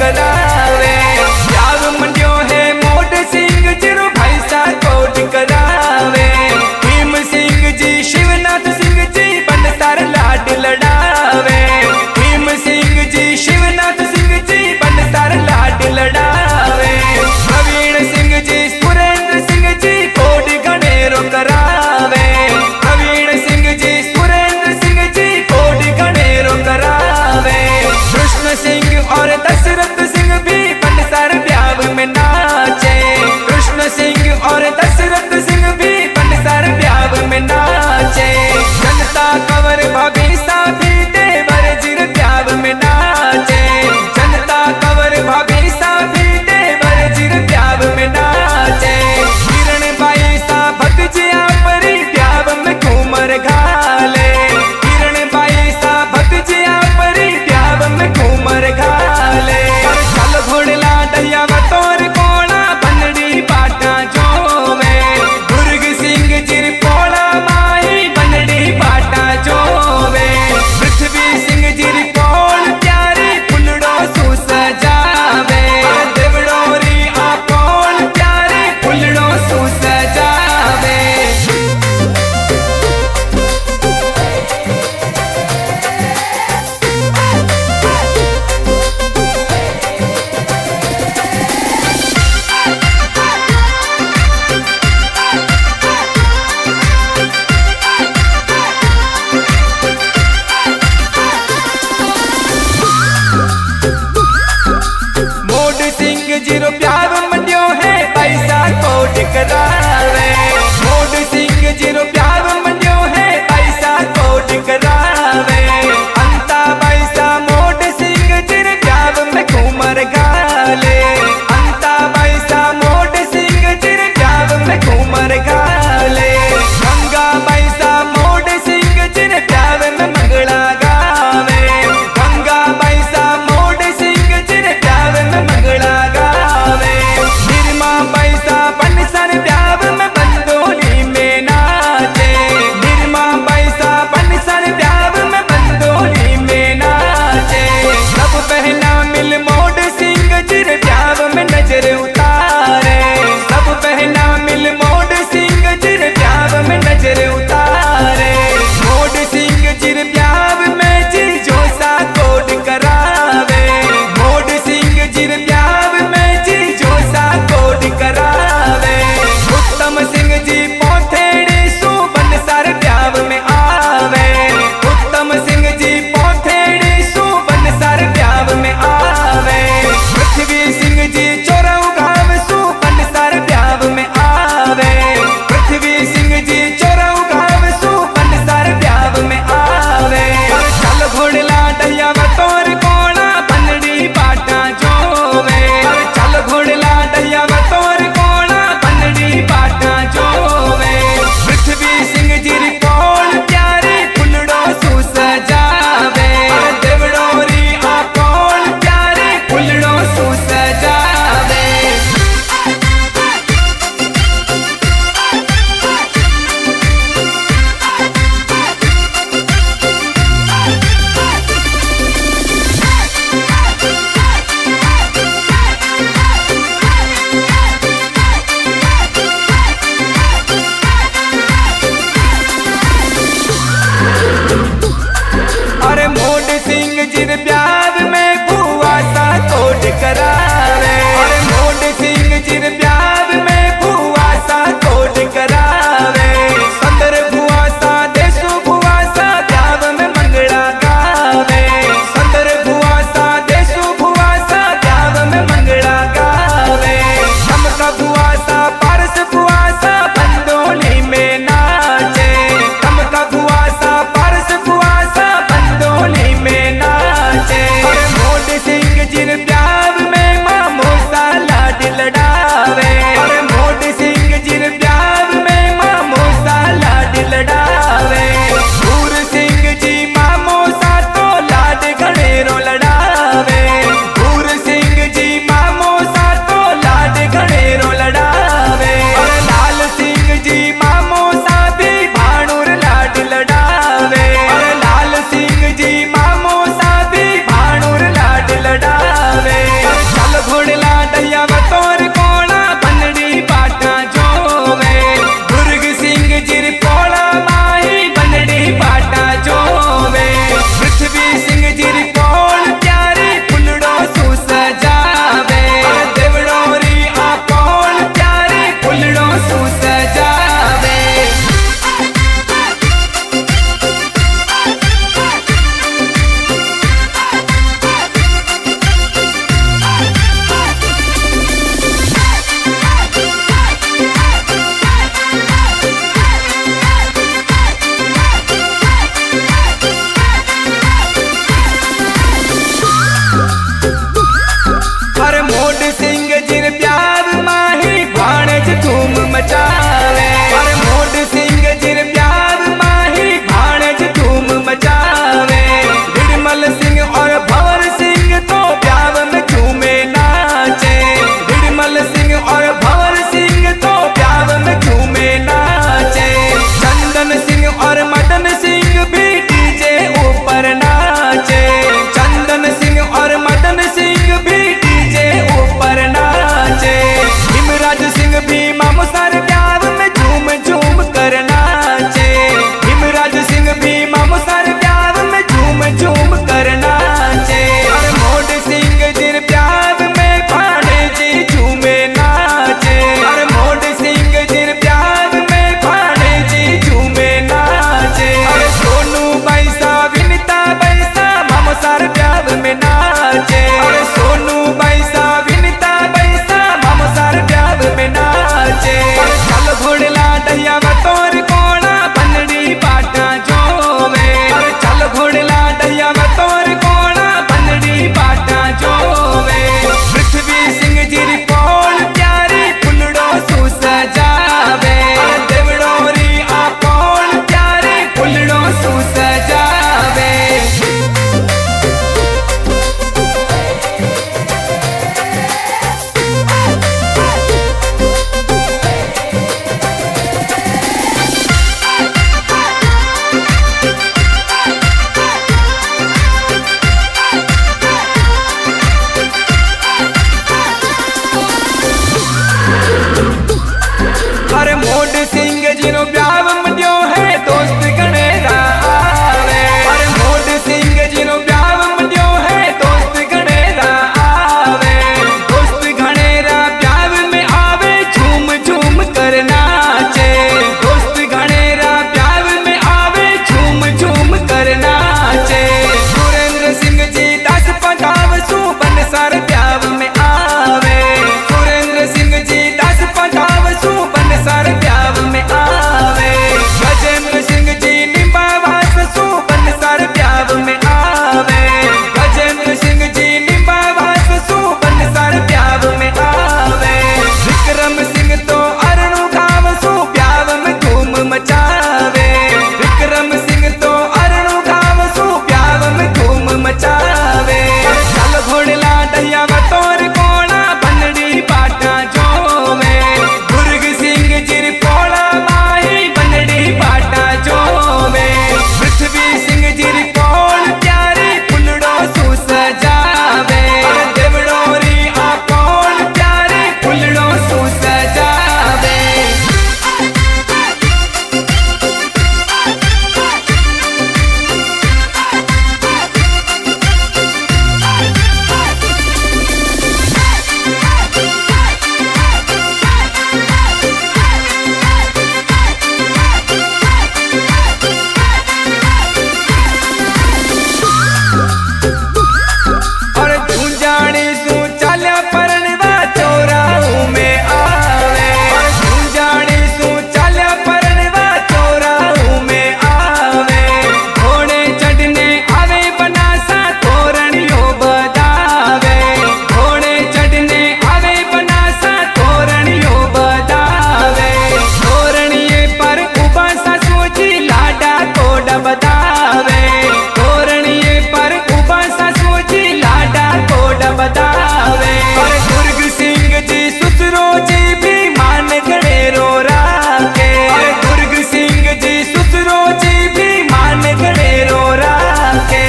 करावे। ब्याव मंडियो है मोड सिंह जिरो भाई सा कोड करावे। भीम सिंह जी शिवनाथ सिंह जी बन सार लाड लड़ावे। भीम सिंह जी शिवनाथ सिंह जी बन सार लाड लड़ावे। प्रवीण सिंह जी सुरेंद्र सिंह जी कोड गणेरो करावे। प्रवीण सिंह जी सुरेंद्र सिंह जी कोड गणेरो करावे। कृष्ण सिंह और दशरथ सिंह भी बन सार ब्याव में नाचे। कृष्ण सिंह और दशरथ सिंह भी बन सार ब्याव में नाचे। जनता कंवर भाभी सा भी देवर जिर ब्याव में नाचे। जनता कंवर भाभी सा भी देवर जिर ब्याव में नाचे। किरण बाई सा भक्त जिया परी ब्याव में घूमर घाले। किरण बाई सा भक्त जिया परी ब्याव में घूमर घाले। पर चल घोड़ला डैया बतौर कोड़ा बनड़ी बाटा जोवे। दुर्ग सिंह जिर पोड़ा माही बनड़ी बाटा जोवे। पृथ्वी सिंह जिर पोल प्यारी फुलड़ो सु सजावे। देवड़ोरी आ पोल प्यारी फुलड़ो सु सजावे। मोड सिंह जिरो प्याव मंडियो है पैसा कोड करावे। मोड सिंह जिरो प्याव मंडियो है पैसा कोड करावे। अंता पैसा मोड सिंह जिर प्याव में घूमर घाले। अंता पैसा मोड सिंह जिर प्याव में घूमर घाले। गंगा पैसा मोड सिंह जिर प्याव में मंगला गावे। गंगा पैसा मोड सिंह जिर प्याव में मंगला गावे। निर्मा पैसा बन सर प्याव में बंदोली में नाचे। निर्मा पैसा बन सर प्याव में बंदोली में नाचे। सब पहला मिल मोड सिंह जिर प्याव में नजर उतारे। सब पहला मिल मोड सिंह जिर प्याव में नजर उतारे। मोड सिंह जिर प्याव में जी जोसा कोड करावे। मोड सिंह जिर प्याव में जी जोसा कोड करावे। उत्तम सिंह जी पोथेड़ी सु बन सार प्याव में आवे। उत्तम सिंह जी पोथेड़ी सु बन सार प्याव में आवे। पृथ्वी सिंह जी चोरऊ गाव सु बन सार प्याव में आवे। पृथ्वी सिंह जी चोरऊ गाव सु बन सार प्याव में आवे। पर चल घोड़ला डैया बतौर कोड़ा बनड़ी बाटा जोवे। पर चल घोड़ला डैया बतौर कोड़ा बनड़ी बाटा जोवे। पृथ्वी सिंह जिर कोल प्यारी फुलड़ो सु सजावे। देवड़ोरी आ कोल प्यारी फुलड़ो सु सजावे। अरे मोड सिंह जिर प्याव में भुआ सा कोड करावे। अरे मोड सिंह जिर प्याव में भुआ सा कोड करावे। संदर भुआ सा देसु भुआ सा प्याव में मंगला गावे। संदर भुआ सा देसु भुआ सा प्याव में मंगला गावे। हमका भुआ सा पारस भुआ सा बंदोली में नाचे। हमका भुआ सा पारस भुआ सा बंदोली में नाचे। जीरो ब्याव मंडियो है दोस्त गणेरा आवे। अरे मोड सिंह जीरो ब्याव मंडियो है दोस्त गणेरा आवे। दोस्त गणेरा ब्याव में आवे झूम झूम कर नाचे। दोस्त गणेरा ब्याव में आवे झूम झूम कर नाचे। सुरेंद्र सिंह जी 10 पंजाब सूबन सर ब्याव में आवे। सुरेंद्र सिंह जी 10 पंजाब सूबन सर ब्याव में आवे। गजेंद्र सिंह जी निम्बावास सूबन सर ब्याव में आवे। गजेंद्र सिंह जी निम्बावास सूबन सर ब्याव में आवे। विक्रम सिंह तो अरणु गांव सू ब्याव में धूम मचावे। विक्रम सिंह तो अरणु गांव सू ब्याव में धूम मचावे। चल घोड़ला डैया बतौर कोड़ा बनड़ी बाटा जो में। दुर्ग सिंह जिर कोड़ा माही बनड़ी बाटा जो में। पृथ्वी सिंह जिर कोल प्यारे फुलड़ो सू सजावे। देवड़ोरी आ कोल प्यारे फुलड़ो सू सजावे। और झुंझाड़ी सू चल्या परनवा चौराहू में आवे। और झुंझाड़ी सू चल्या परनवा चौराहू में आवे। घोड़े चढ़ने आवे बनासा तोरणियों बजावे। घोड़े चढ़ने आवे बनासा तोरणियों बजावे। तोरणिये पर उबा सा सोची लाडा कोड़ा बतावे। तोरणिये पर उबा सा सोची लाडा कोड़ा बतावे। और दुर्ग सिंह जी सुसरो जी भी मान गणेरो राके। और दुर्ग सिंह जी सुसरो जी भी मान गणेरो राके।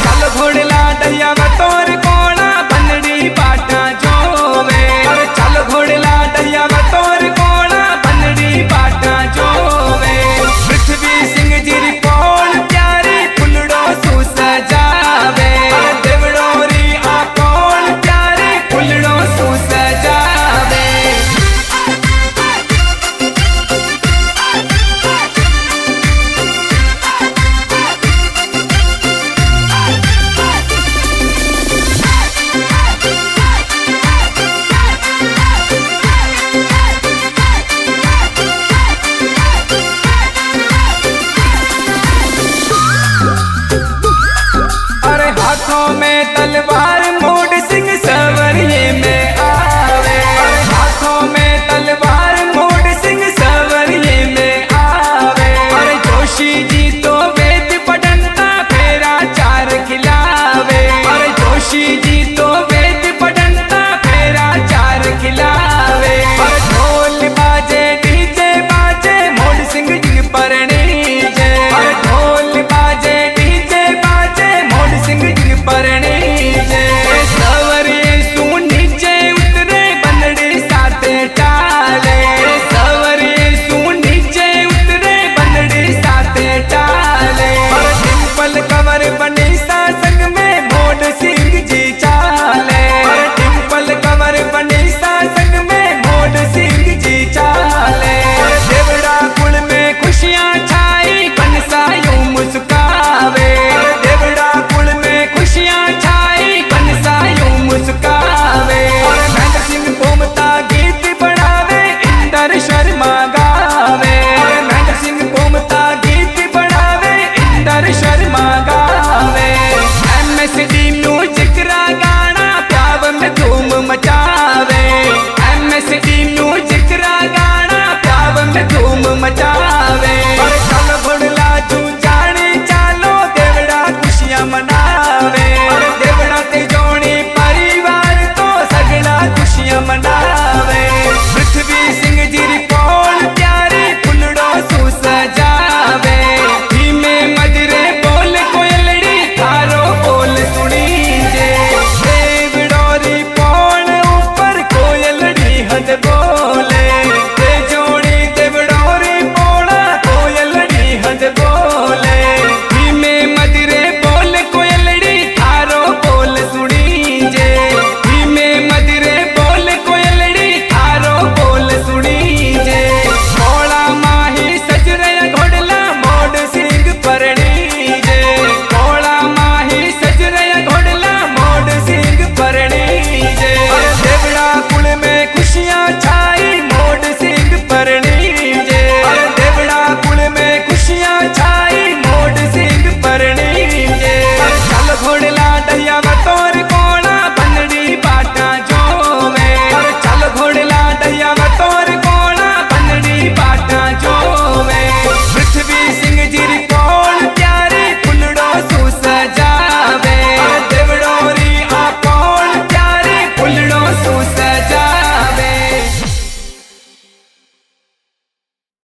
चल घोड़ला डैया बतौर कोड़ा बनड़ी बाटा जो में। और चल घोड़ला डैया बतौर कोड़ा बनड़ी बाटा जो में। पृथ्वी सिंह जी कोल प्यारे फुलड़ो सू सजावे। देवड़ोरी आ कोल प्यारे फुलड़ो सू सजावे। अरे हाथों में तलवार मोड सिंह सवरिये में आवे। अरे हाथों में तलवार मोड सिंह सवरिये में आवे। अरे जोशी जी तो वेद पढ़नता फेरा चार खिलावे। अरे जोशी जी तो वेद पढ़नता फेरा चार खिलावे। और ढोल बाजे डीजे बाजे मोड सिंह जी परणी जे। और ढोल बाजे डीजे बाजे मोड सिंह जी परणी जे। सवरिये सू नीचे उतरे बनड़ी साथे टाले। सवरिये सू नीचे उतरे बनड़ी साथे टाले। और डिम्पल कंवर बनी सा संग में मोड सिंह जी चाले। और डिम्पल कंवर बनी सा संग में मोड सिंह जी चाले। और देवड़ा कुल में खुशियां छाई बनसा यूं मुस्कावे। और देवड़ा कुल में खुशियां छाई बनसा यूं मुस्कावे। और महेंद्र सिंह घूमता गीत बढ़ावे इंदर शर्मा गावे। और महेंद्र सिंह घूमता गीत बढ़ावे इंदर शर्मा गावे। MSD म्यूजिक रा गाना प्याव में धूम मचावे। MSD म्यूजिक रा गाना प्याव में धूम मचावे।